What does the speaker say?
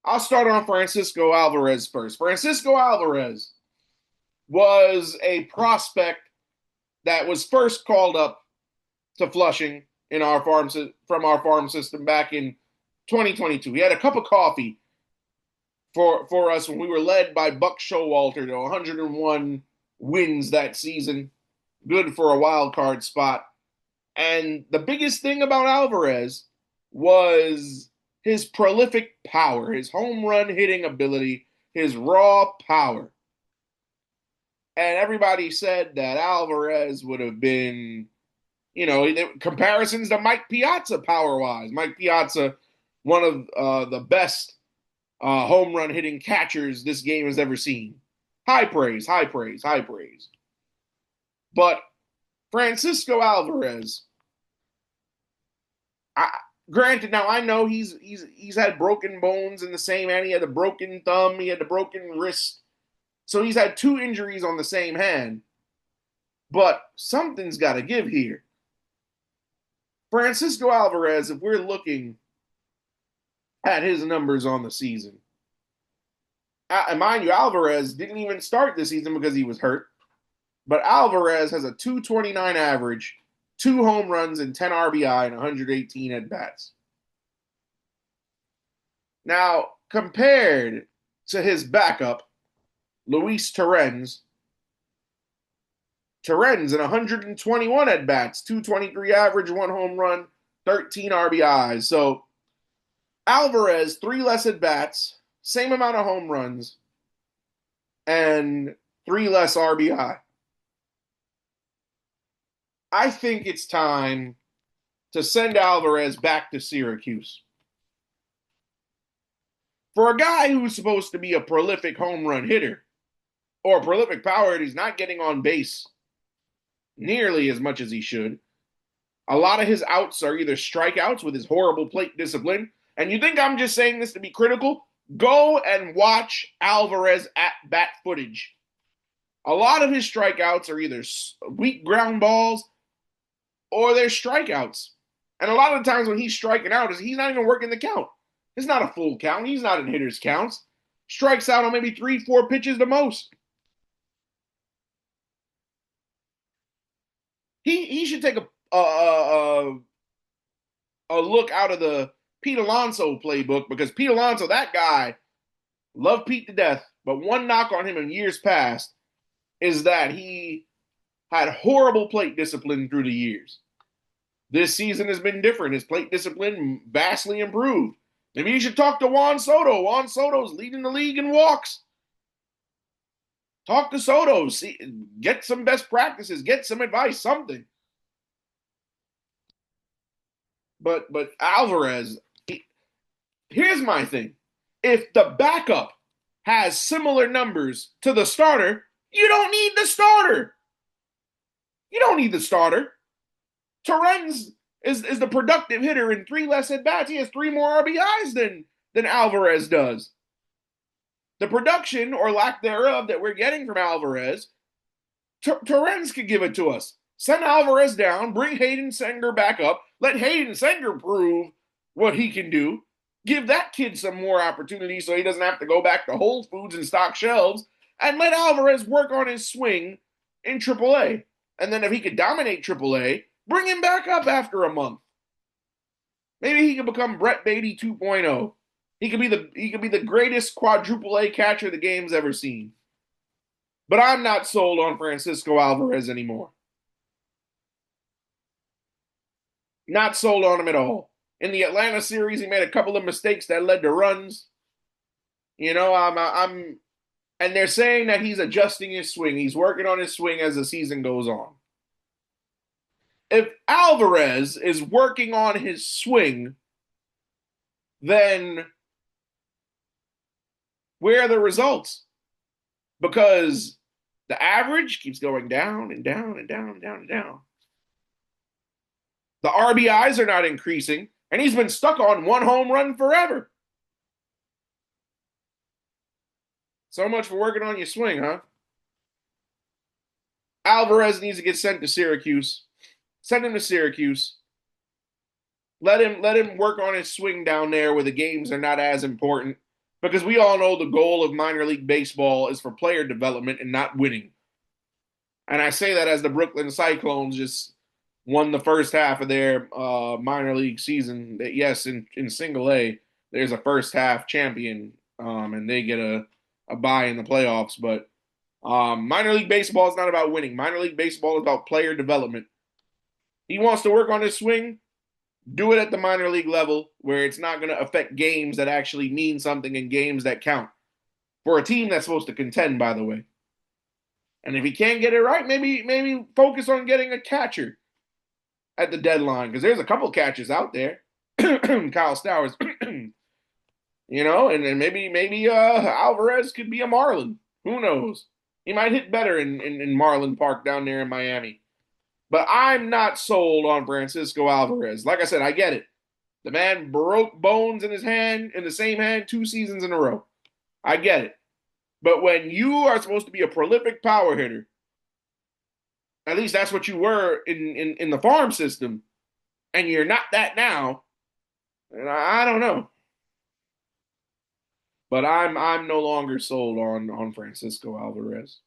I'll start on Francisco Alvarez first. Francisco Alvarez was a prospect that was first called up to Flushing in our from our farm system back in 2022. He had a cup of coffee for us when we were led by Buck Showalter to 101 wins that season. Good for a wild card spot. And the biggest thing about Alvarez was his prolific power, his home run hitting ability, his raw power. And everybody said that Alvarez would have been, comparisons to Mike Piazza power wise. Mike Piazza, one of the best home run hitting catchers this game has ever seen. High praise, high praise, high praise. But Francisco Alvarez, granted, now I know he's had broken bones in the same hand. He had a broken thumb, he had a broken wrist. So he's had two injuries on the same hand. But something's got to give here. Francisco Alvarez, if we're looking at his numbers on the season, and mind you, Alvarez didn't even start this season because he was hurt. But Alvarez has a 229 average, 2 home runs, and 10 RBI, and 118 at-bats. Now, compared to his backup, Luis Torrens in 121 at-bats, 223 average, 1 home run, 13 RBIs. So Alvarez, 3 less at-bats, same amount of home runs, and 3 less RBI. I think it's time to send Alvarez back to Syracuse. For a guy who's supposed to be a prolific home run hitter, or a prolific power hitter, he's not getting on base nearly as much as he should. A lot of his outs are either strikeouts with his horrible plate discipline. And you think I'm just saying this to be critical? Go and watch Alvarez at-bat footage. A lot of his strikeouts are either weak ground balls or they're strikeouts. And a lot of the times when he's striking out, he's not even working the count. It's not a full count. He's not in hitter's counts. Strikes out on maybe 3-4 pitches the most. He should take a look out of the Pete Alonso playbook, because Pete Alonso, that guy, loved Pete to death. But one knock on him in years past is that he had horrible plate discipline through the years. This season has been different. His plate discipline vastly improved. Maybe you should talk to Juan Soto. Juan Soto's leading the league in walks. Talk to Soto. See, get some best practices. Get some advice, something. But Alvarez, here's my thing. If the backup has similar numbers to the starter, you don't need the starter. You don't need the starter. Torrens is the productive hitter in 3 less at-bats. He has 3 more RBIs than Alvarez does. The production, or lack thereof, that we're getting from Alvarez, Torrens could give it to us. Send Alvarez down, bring Hayden Senger back up, let Hayden Senger prove what he can do, give that kid some more opportunity so he doesn't have to go back to Whole Foods and stock shelves, and let Alvarez work on his swing in AAA. And then if he could dominate AAA, bring him back up after a month. Maybe he could become Brett Beatty 2.0. He could be the greatest quadruple A catcher the game's ever seen. But I'm not sold on Francisco Alvarez anymore. Not sold on him at all. In the Atlanta series, he made a couple of mistakes that led to runs. And they're saying that he's adjusting his swing. He's working on his swing as the season goes on. If Alvarez is working on his swing, then where are the results? Because the average keeps going down and down and down and down and down. The RBIs are not increasing, and he's been stuck on 1 home run forever. So much for working on your swing, huh? Alvarez needs to get sent to Syracuse. Send him to Syracuse. Let him work on his swing down there where the games are not as important. Because we all know the goal of minor league baseball is for player development and not winning. And I say that as the Brooklyn Cyclones just won the first half of their minor league season. Yes, in single A, there's a first half champion, and they get a bye in the playoffs. But minor league baseball is not about winning. Minor league baseball is about player development. He wants to work on his swing, do it at the minor league level where it's not going to affect games that actually mean something and games that count for a team that's supposed to contend, by the way. And if he can't get it right, maybe focus on getting a catcher at the deadline because there's a couple catchers out there. Kyle Stowers, and maybe Alvarez could be a Marlin. Who knows? He might hit better in Marlin Park down there in Miami. But I'm not sold on Francisco Alvarez. Like I said, I get it. The man broke bones in his hand, in the same hand, 2 seasons in a row. I get it. But when you are supposed to be a prolific power hitter, at least that's what you were in the farm system, and you're not that now, and I don't know. But I'm no longer sold on Francisco Alvarez.